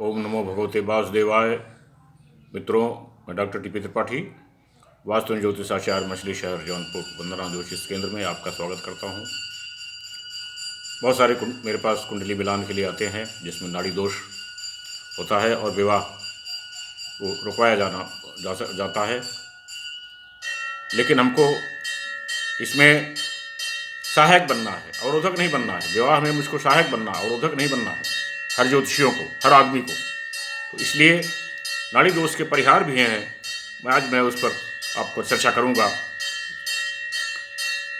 ओम नमो भगवते वासुदेवाय। मित्रों, मैं डॉक्टर टी पी त्रिपाठी, वास्तु ज्योतिषाचार्य, मछली शहर, जौनपुर, 15 इस केंद्र में आपका स्वागत करता हूँ। बहुत सारे मेरे पास कुंडली मिलान के लिए आते हैं जिसमें नाड़ी दोष होता है और विवाह को रुकवाया जाता है, लेकिन हमको इसमें सहायक बनना है, अवरोधक नहीं बनना है। विवाह में मुझको सहायक बनना, अवरोधक नहीं बनना है, हर ज्योतिषियों को, हर आदमी को। तो इसलिए नाड़ी दोष के परिहार भी हैं। आज मैं उस पर आपको चर्चा करूंगा।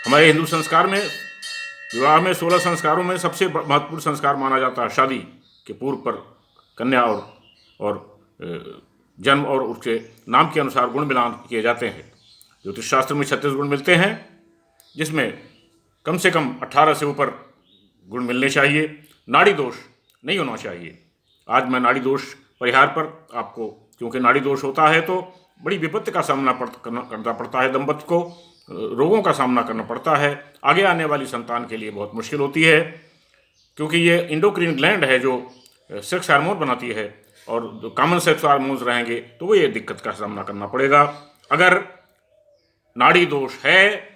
हमारे हिंदू संस्कार में विवाह में 16 संस्कारों में सबसे महत्वपूर्ण संस्कार माना जाता है शादी के पूर्व पर कन्या और जन्म और उसके नाम के अनुसार गुण मिलान किए जाते हैं। ज्योतिष शास्त्र में 36 गुण मिलते हैं, जिसमें कम से कम 18 से ऊपर गुण मिलने चाहिए। नाड़ी दोष नहीं होना चाहिए। आज मैं नाड़ी दोष परिहार पर आपको, क्योंकि नाड़ी दोष होता है तो बड़ी विपत्ति का सामना करना पड़ता है, दंपति को रोगों का सामना करना पड़ता है, आगे आने वाली संतान के लिए बहुत मुश्किल होती है, क्योंकि ये इंडोक्रीन ग्लैंड है जो सेक्स हार्मोन बनाती है, और जो कॉमन सेक्स हार्मोन्स रहेंगे तो वो ये दिक्कत का सामना करना पड़ेगा। अगर नाड़ी दोष है,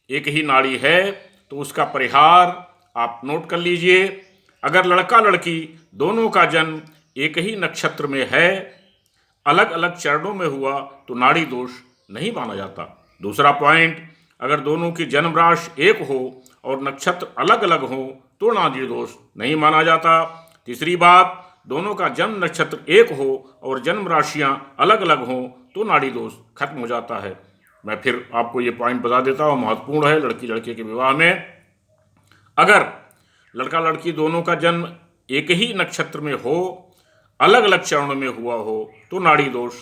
एक ही नाड़ी है, तो उसका परिहार आप नोट कर लीजिए। अगर लड़का लड़की दोनों का जन्म एक ही नक्षत्र में है, अलग अलग चरणों में हुआ, तो नाड़ी दोष नहीं माना जाता। दूसरा पॉइंट, अगर दोनों की जन्म राशि एक हो और नक्षत्र अलग अलग हो, तो नाड़ी दोष नहीं माना जाता। तीसरी बात, दोनों का जन्म नक्षत्र एक हो और जन्म राशियां अलग अलग हों, तो नाड़ी दोष खत्म हो जाता है। मैं फिर आपको ये पॉइंट बता देता हूँ, महत्वपूर्ण है लड़की लड़के के विवाह में। अगर लड़का लड़की दोनों का जन्म एक ही नक्षत्र में हो, अलग अलग चरणों में हुआ हो, तो नाड़ी दोष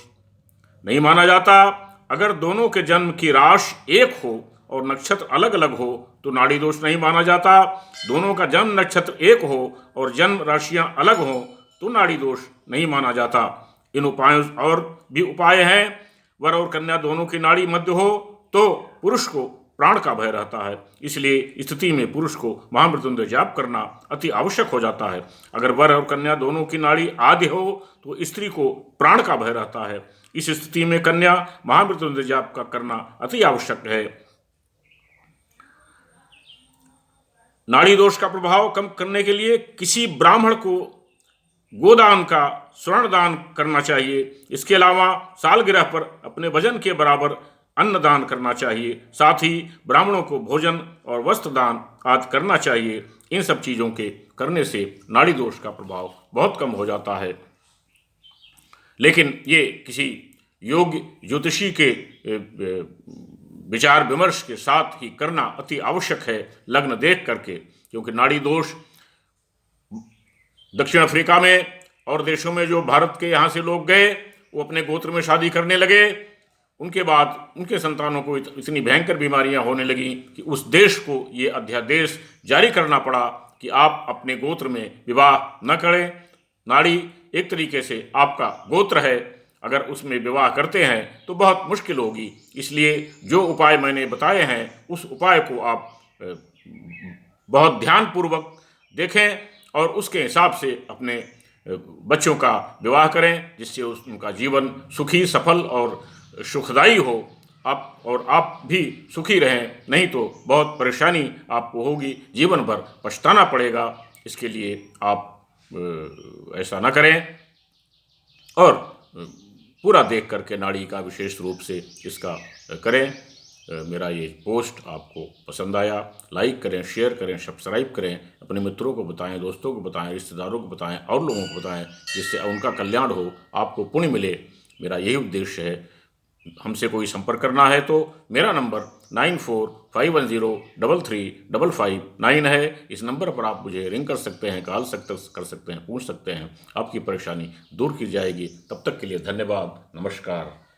नहीं माना जाता। अगर दोनों के जन्म की राशि एक हो और नक्षत्र अलग अलग हो, तो नाड़ी दोष नहीं माना जाता। दोनों का जन्म नक्षत्र एक हो और जन्म राशियां अलग हो, तो नाड़ी दोष नहीं माना जाता। इन उपायों और भी उपाय हैं। वर और कन्या दोनों की नाड़ी मध्य हो तो पुरुष को प्राण का भय रहता है, इसलिए स्थिति में पुरुष को महामृत्युंजय जाप करना अति आवश्यक हो जाता है। अगर वर और कन्या दोनों की नाड़ी आदि हो तो स्त्री को प्राण का भय रहता है, इस स्थिति में कन्या महामृत्युंजय जाप का करना अति आवश्यक है। नाड़ी दोष का प्रभाव कम करने के लिए किसी ब्राह्मण को गोदान का स्वर्ण दान करना चाहिए। इसके अलावा सालगिरह पर अपने वजन के बराबर अन्नदान करना चाहिए। साथ ही ब्राह्मणों को भोजन और वस्त्र दान आदि करना चाहिए। इन सब चीज़ों के करने से नाड़ी दोष का प्रभाव बहुत कम हो जाता है। लेकिन ये किसी योग्य ज्योतिषी के विचार विमर्श के साथ ही करना अति आवश्यक है, लग्न देख करके, क्योंकि नाड़ी दोष दक्षिण अफ्रीका में और देशों में जो भारत के यहाँ से लोग गए, वो अपने गोत्र में शादी करने लगे। उनके बाद उनके संतानों को इतनी भयंकर बीमारियां होने लगी कि उस देश को ये अध्यादेश जारी करना पड़ा कि आप अपने गोत्र में विवाह न करें। नाड़ी एक तरीके से आपका गोत्र है, अगर उसमें विवाह करते हैं तो बहुत मुश्किल होगी। इसलिए जो उपाय मैंने बताए हैं, उस उपाय को आप बहुत ध्यानपूर्वक देखें और उसके हिसाब से अपने बच्चों का विवाह करें, जिससे उनका जीवन सुखी, सफल और सुखदायी हो। आप भी सुखी रहें, नहीं तो बहुत परेशानी आपको होगी, जीवन भर पछताना पड़ेगा। इसके लिए आप ऐसा न करें और पूरा देख करके नाड़ी का विशेष रूप से इसका करें। मेरा ये पोस्ट आपको पसंद आया, लाइक करें, शेयर करें, सब्सक्राइब करें, अपने मित्रों को बताएं, दोस्तों को बताएं, रिश्तेदारों को बताएं और लोगों को बताएं, जिससे उनका कल्याण हो, आपको पुण्य मिले। मेरा यही उद्देश्य है। हमसे कोई संपर्क करना है तो मेरा नंबर 9451033559 है। इस नंबर पर आप मुझे रिंग कर सकते हैं, कॉल कर सकते हैं, पूछ सकते हैं। आपकी परेशानी दूर की जाएगी। तब तक के लिए धन्यवाद, नमस्कार।